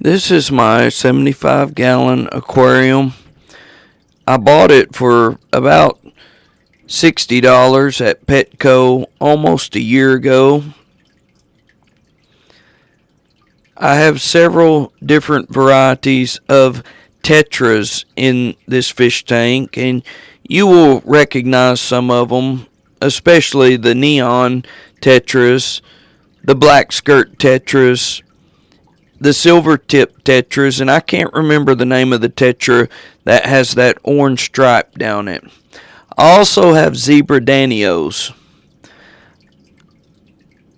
This is my 75-gallon aquarium. I bought it for about $60 at Petco almost a year ago. I have several different varieties of tetras in this fish tank, and you will recognize some of them, especially the neon tetras, the black skirt tetras, the silver tip tetras, and I can't remember the name of the tetra that has that orange stripe down it. I also have zebra danios.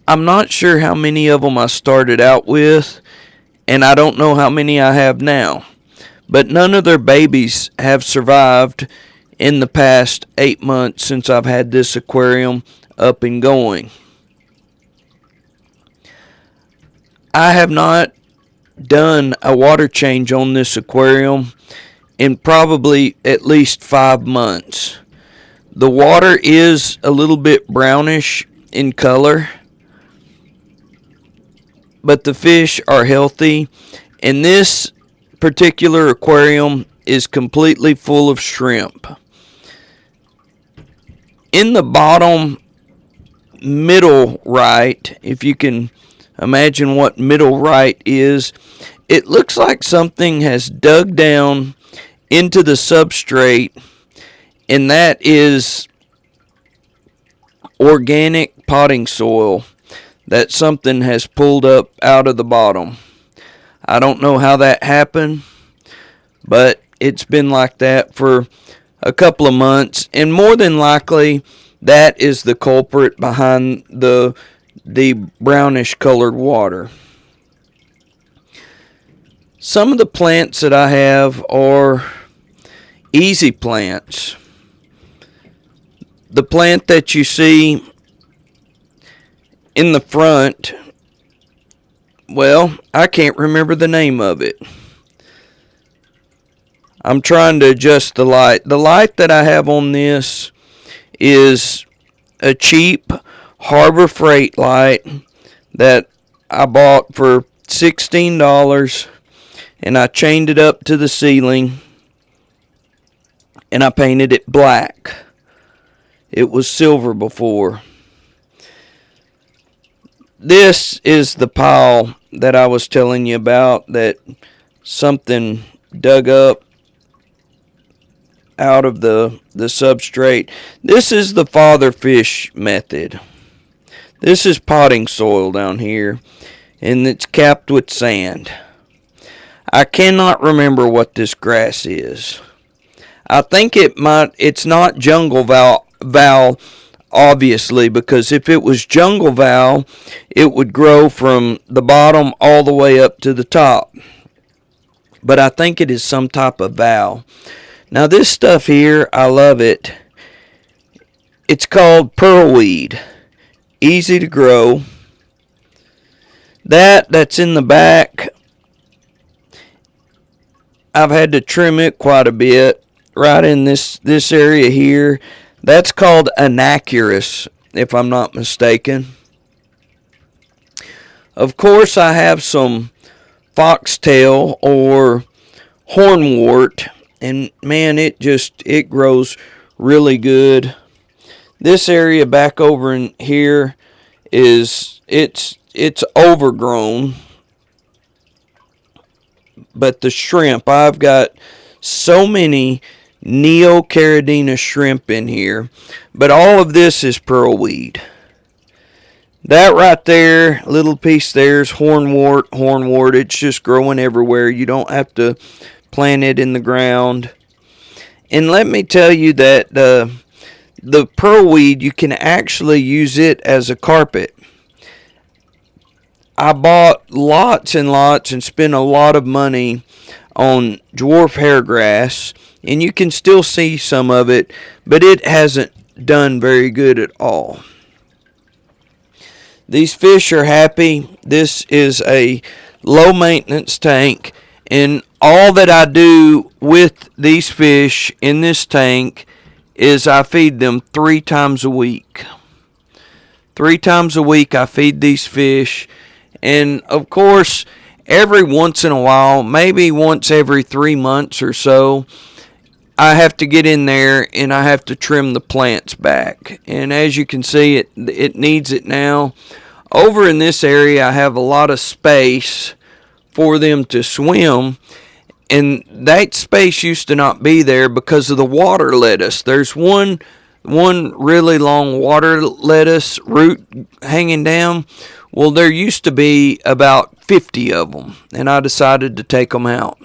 I'm not sure how many of them I started out with, and I don't know how many I have now, but none of their babies have survived in the past 8 months since I've had this aquarium up and going. I have not done a water change on this aquarium in probably at least 5 months. The water is a little bit brownish in color, but the fish are healthy, and this particular aquarium is completely full of shrimp. In the bottom middle right, if you can imagine what middle right is, it looks like something has dug down into the substrate, and that is organic potting soil that something has pulled up out of the bottom. I don't know how that happened, but it's been like that for a couple of months, and more than likely that is the culprit behind the brownish colored water. Some of the plants that I have are easy plants. The plant that you see in the front, well, I can't remember the name of it. I'm trying to adjust the light. The light that I have on this is a cheap Harbor Freight light that I bought for $16, and I chained it up to the ceiling and I painted it black. It was silver before. This is the pile that I was telling you about that something dug up out of the substrate. This is the father fish method. This is potting soil down here, and it's capped with sand. I cannot remember what this grass is. I think it's not jungle val, obviously, because if it was jungle val, it would grow from the bottom all the way up to the top. But I think it is some type of val. Now this stuff here, I love it. It's called pearlweed. Easy to grow. That's in the back, I've had to trim it quite a bit. Right in this area here, that's called anacarus, if I'm not mistaken. Of course, I have some foxtail or hornwort, and man, it grows really good. This area back over in here it's overgrown, but the shrimp, I've got so many Neocaridina shrimp in here, but all of this is pearlweed. That right there, little piece there is hornwort. It's just growing everywhere. You don't have to plant it in the ground. And let me tell you that the pearlweed, you can actually use it as a carpet. I bought lots and lots and spent a lot of money on dwarf hairgrass, and you can still see some of it, but it hasn't done very good at all. These fish are happy. This is a low maintenance tank, and all that I do with these fish in this tank is I feed them 3 times a week. 3 times a week I feed these fish, and of course every once in a while, maybe once every 3 months or so, I have to get in there and I have to trim the plants back. And as you can see, it needs it now. Over in this area, I have a lot of space for them to swim, and that space used to not be there because of the water lettuce. There's one really long water lettuce root hanging down. Well, there used to be about 50 of them, and I decided to take them out.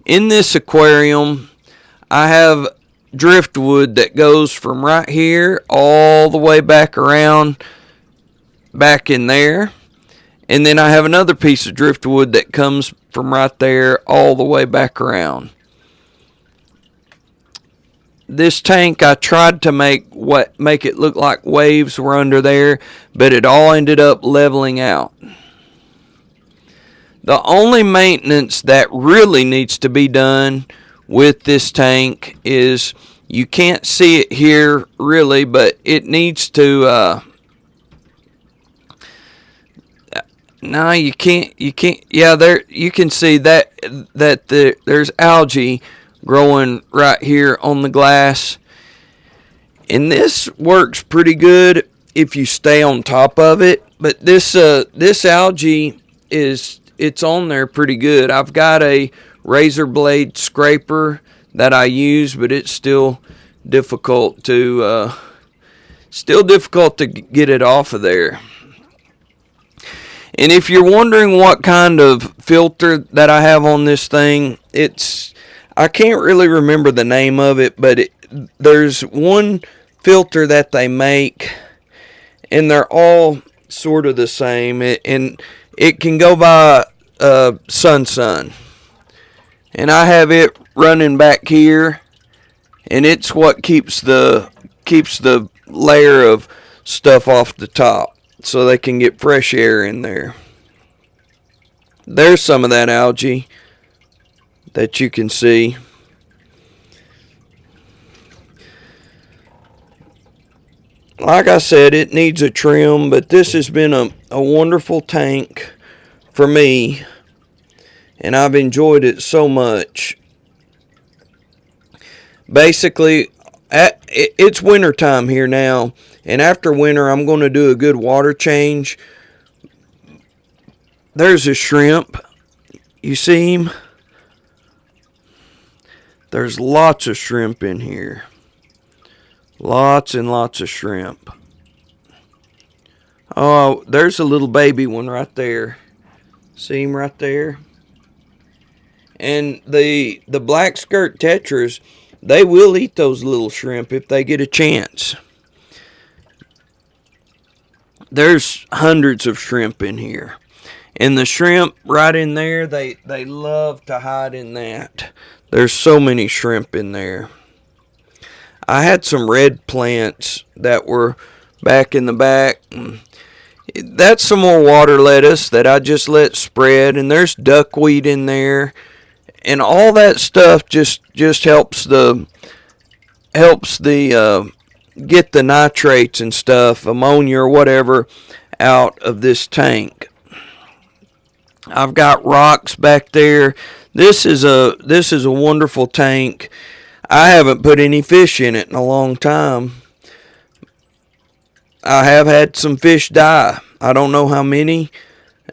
In this aquarium, I have driftwood that goes from right here all the way back around back in there. And then I have another piece of driftwood that comes from right there all the way back around. This tank, I tried to make it look like waves were under there, but it all ended up leveling out. The only maintenance that really needs to be done with this tank is, you can't see it here really, but it needs to no, you can't. Yeah, there you can see that there's algae growing right here on the glass, and this works pretty good if you stay on top of it. But this algae it's on there pretty good. I've got a razor blade scraper that I use, but it's still difficult to get it off of there. And if you're wondering what kind of filter that I have on this thing, I can't really remember the name of it, but there's one filter that they make, and they're all sort of the same, and it can go by Sun. And I have it running back here, and it's what keeps the layer of stuff off the top, so they can get fresh air in there. There's some of that algae that you can see. Like I said, it needs a trim, but this has been a wonderful tank for me, and I've enjoyed it so much. Basically, it's winter time here now, and after winter I'm going to do a good water change. There's a shrimp. You see him? There's lots of shrimp in here. Lots and lots of shrimp. Oh, there's a little baby one right there. See him right there? And the black skirt tetras, they will eat those little shrimp if they get a chance. There's hundreds of shrimp in here. And the shrimp right in there, they love to hide in that. There's so many shrimp in there. I had some red plants that were back in the back. That's some more water lettuce that I just let spread. And there's duckweed in there. And all that stuff just helps get the nitrates and stuff, ammonia or whatever, out of this tank. I've got rocks back there. This is a wonderful tank. I haven't put any fish in it in a long time. I have had some fish die. I don't know how many.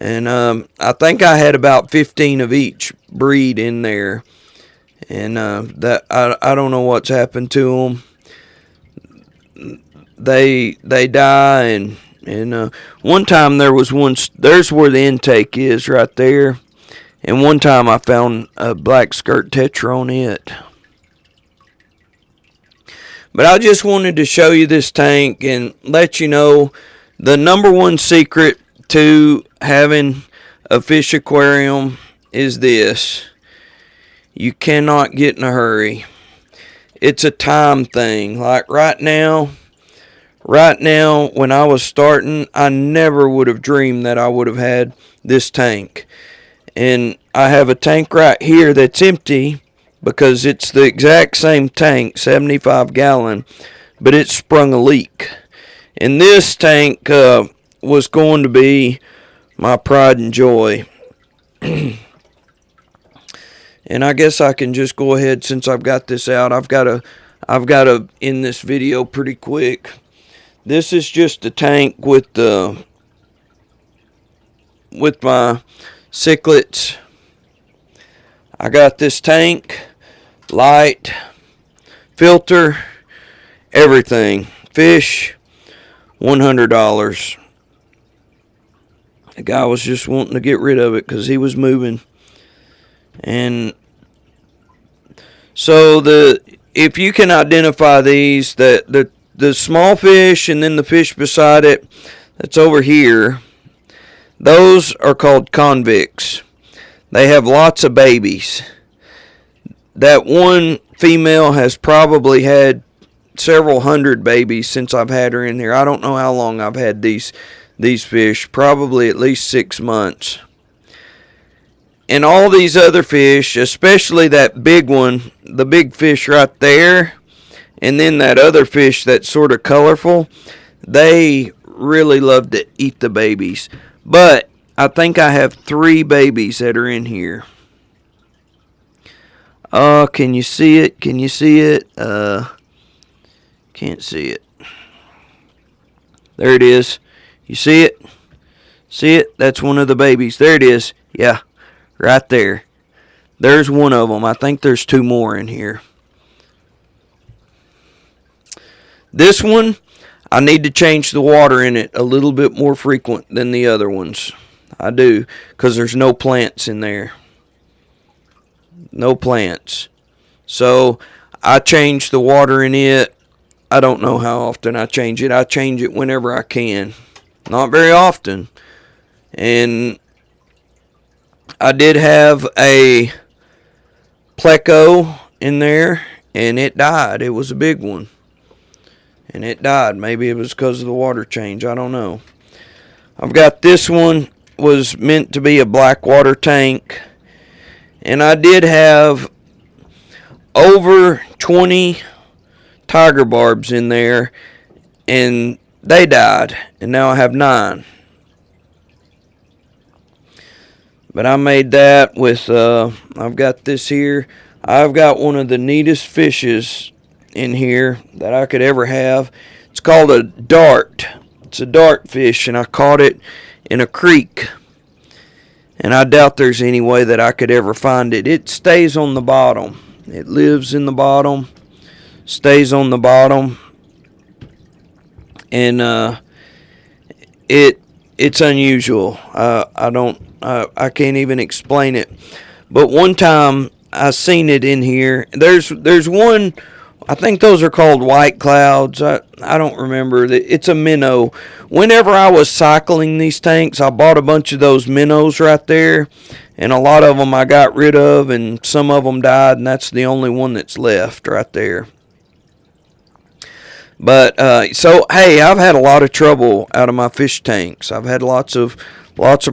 And I think I had about 15 of each breed in there. And that I don't know what's happened to them. They die, and one time there's where the intake is right there. And one time I found a black skirt tetra on it. But I just wanted to show you this tank and let you know the number one secret to having a fish aquarium is this: you cannot get in a hurry. It's a time thing. Like right now when I was starting, I never would have dreamed that I would have had this tank. And I have a tank right here that's empty because it's the exact same tank, 75 gallon, but it sprung a leak. And this tank was going to be my pride and joy. And I guess I can just go ahead, since I've got this out. I've got to end this video pretty quick. This is just a tank with my cichlids. I got this tank, light, filter, everything. Fish, $100. The guy was just wanting to get rid of it because he was moving. And so if you can identify these, the small fish and then the fish beside it that's over here, those are called convicts. They have lots of babies. That one female has probably had several hundred babies since I've had her in here. I don't know how long I've had these fish, probably at least 6 months. And all these other fish, especially that big one, the big fish right there, and then that other fish that's sort of colorful, they really love to eat the babies. But I think I have 3 babies that are in here. Can you see it? Can you see it? Can't see it. There it is. You see it? See it? That's one of the babies. There it is. Yeah. Right there. There's one of them. I think there's 2 more in here. This one, I need to change the water in it a little bit more frequent than the other ones. I do, because there's no plants in there. No plants. So, I change the water in it. I don't know how often I change it. I change it whenever I can. Not very often. And I did have a pleco in there, and it died. It was a big one. And it died. Maybe it was because of the water change. I don't know. I've got this one, was meant to be a black water tank. And I did have over 20 tiger barbs in there, and they died. And now I have 9. But I made that with, I've got this here. I've got one of the neatest fishes in here that I could ever have. It's called a dart. It's a dart fish, and I caught it in a creek. And I doubt there's any way that I could ever find it. It stays on the bottom. It lives in the bottom, stays on the bottom. And it's unusual. I can't even explain it. But one time I seen it in here. There's one, I think those are called white clouds. I don't remember. It's a minnow. Whenever I was cycling these tanks, I bought a bunch of those minnows right there. And a lot of them I got rid of, and some of them died, and that's the only one that's left right there. But, so, hey, I've had a lot of trouble out of my fish tanks. I've had lots of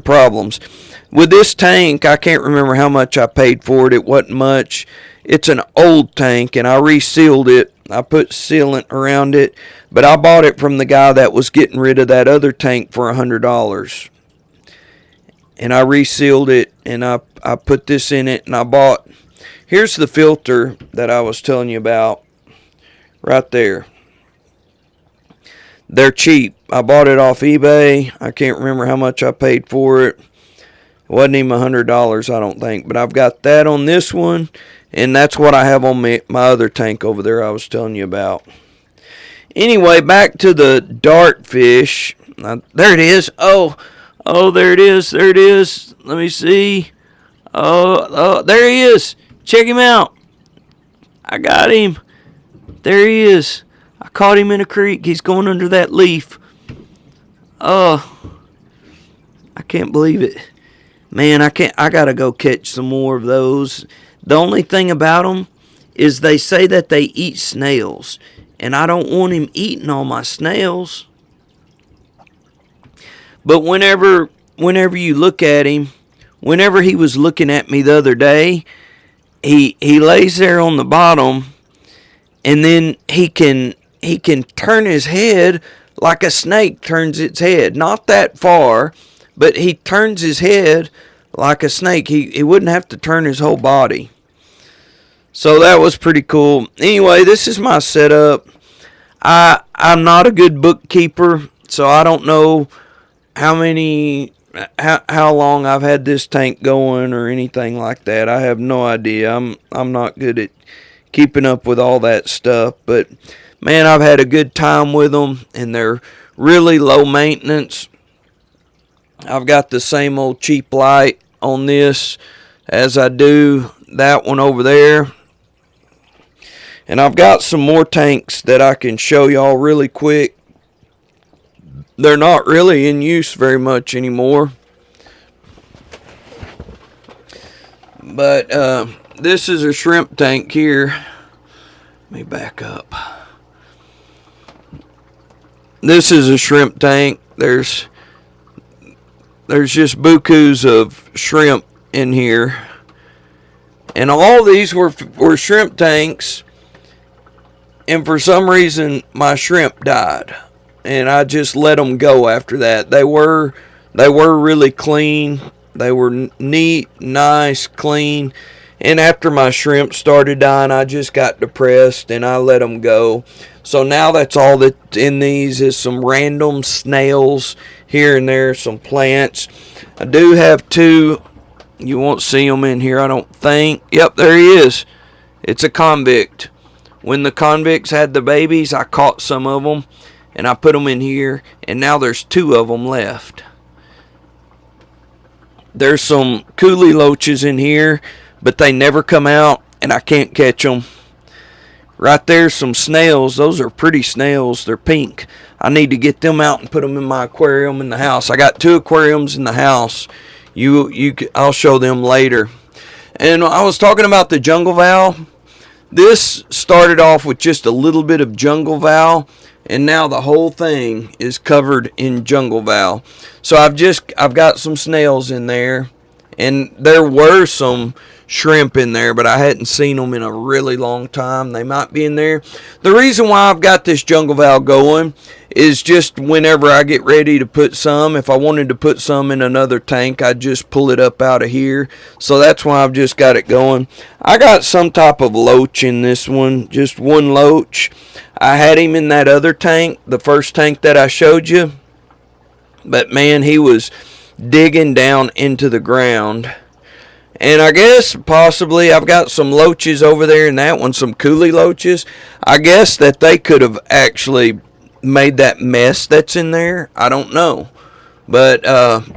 problems. With this tank, I can't remember how much I paid for it. It wasn't much. It's an old tank, and I resealed it. I put sealant around it, but I bought it from the guy that was getting rid of that other tank for $100. And I resealed it, and I put this in it, and I bought, here's the filter that I was telling you about right there. They're cheap. I bought it off eBay. I can't remember how much I paid for it. It wasn't even $100, I don't think. But I've got that on this one, and that's what I have on my other tank over there I was telling you about. Anyway, back to the dart fish. There it is. Oh, there it is. There it is. Let me see. Oh, there he is. Check him out. I got him. There he is. I caught him in a creek. He's going under that leaf. Oh, I can't believe it. Man, I gotta go catch some more of those. The only thing about them is they say that they eat snails. And I don't want him eating all my snails. But whenever you look at him, whenever he was looking at me the other day, he lays there on the bottom, and then he can turn his head like a snake turns its head. Not that far, but he turns his head like a snake. He wouldn't have to turn his whole body. So that was pretty cool. Anyway, this is my setup. I'm not a good bookkeeper, so I don't know how long I've had this tank going or anything like that. I have no idea. I'm not good at keeping up with all that stuff, but man, I've had a good time with them, and they're really low maintenance. I've got the same old cheap light on this as I do that one over there. And I've got some more tanks that I can show y'all really quick. They're not really in use very much anymore. But this is a shrimp tank here. Let me back up. This is a shrimp tank. There's just bukus of shrimp in here. And all these were shrimp tanks. And for some reason, my shrimp died. And I just let them go after that. They were really clean. They were neat, nice, clean. And after my shrimp started dying, I just got depressed and I let them go. So now that's all that's in these is some random snails here and there, some plants. I do have two. You won't see them in here, I don't think. Yep, there he is. It's a convict. When the convicts had the babies, I caught some of them and I put them in here, and now there's two of them left. There's some coolie loaches in here, but they never come out and I can't catch them. Right there's some snails. Those are pretty snails. They're pink. I need to get them out and put them in my aquarium in the house. I got two aquariums in the house. I'll show them later. And I was talking about the jungle vow. This started off with just a little bit of jungle vow, and now the whole thing is covered in jungle vow. So I've got some snails in there, and there were some shrimp in there, but I hadn't seen them in a really long time. They might be in there. The reason why I've got this jungle vow going is just whenever I get ready to put some, if I wanted to put some in another tank, I'd just pull it up out of here. So that's why I've just got it going. I got some type of loach in this one, just one loach. I had him in that other tank, the first tank that I showed you. But man, he was digging down into the ground. And I guess possibly I've got some loaches over there in that one, some coolie loaches. I guess that they could have actually made that mess that's in there. I don't know. But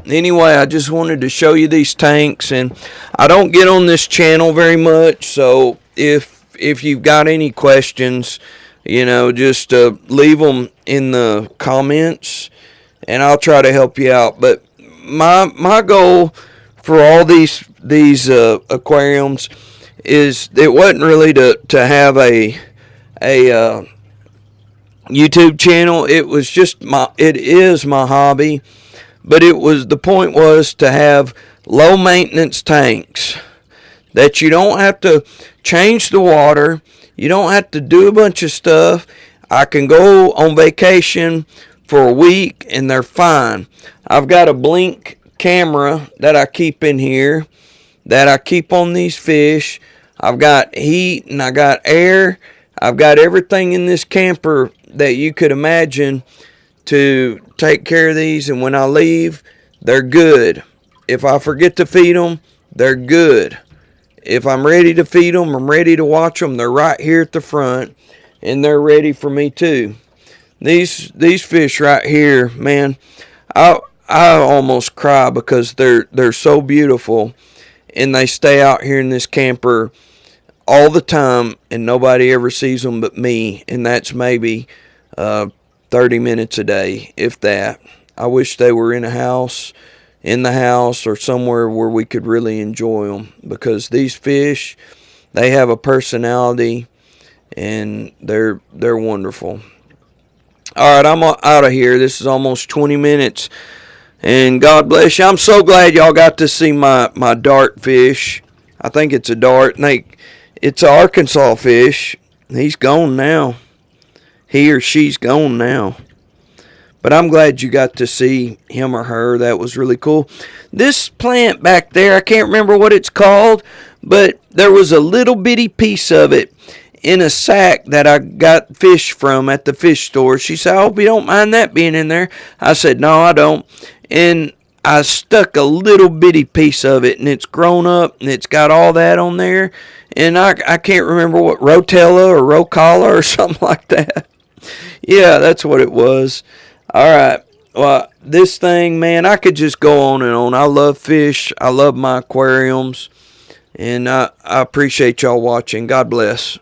anyway, I just wanted to show you these tanks. And I don't get on this channel very much. So if you've got any questions, just leave them in the comments. And I'll try to help you out. But my goal for all these aquariums is it wasn't really to have a YouTube channel. It was just it is my hobby, but the point was to have low maintenance tanks that you don't have to change the water, you don't have to do a bunch of stuff. I can go on vacation for a week and they're fine. I've got a blink camera that I keep in here, that I keep on these fish. I've got heat and I got air. I've got everything in this camper that you could imagine to take care of these, and when I leave, they're good. If I forget to feed them, they're good. If I'm ready to feed them, I'm ready to watch them, they're right here at the front, and they're ready for me too. These fish right here, man, I almost cry because they're so beautiful, and they stay out here in this camper all the time, and nobody ever sees them but me, and that's maybe 30 minutes a day, if that. I wish they were in the house or somewhere where we could really enjoy them, because these fish, they have a personality and they're wonderful. All right, I'm out of here. This is almost 20 minutes, and God bless you. I'm so glad y'all got to see my dart fish. I think it's a dart. It's an Arkansas fish. He's gone now. He or she's gone now. But I'm glad you got to see him or her. That was really cool. This plant back there, I can't remember what it's called, but there was a little bitty piece of it in a sack that I got fish from at the fish store. She said, I hope you don't mind that being in there. I said, no, I don't. And I stuck a little bitty piece of it, and it's grown up, and it's got all that on there. And I can't remember what, Rotella or Rocala or something like that. Yeah, that's what it was. All right. Well, this thing, man, I could just go on and on. I love fish. I love my aquariums. And I appreciate y'all watching. God bless.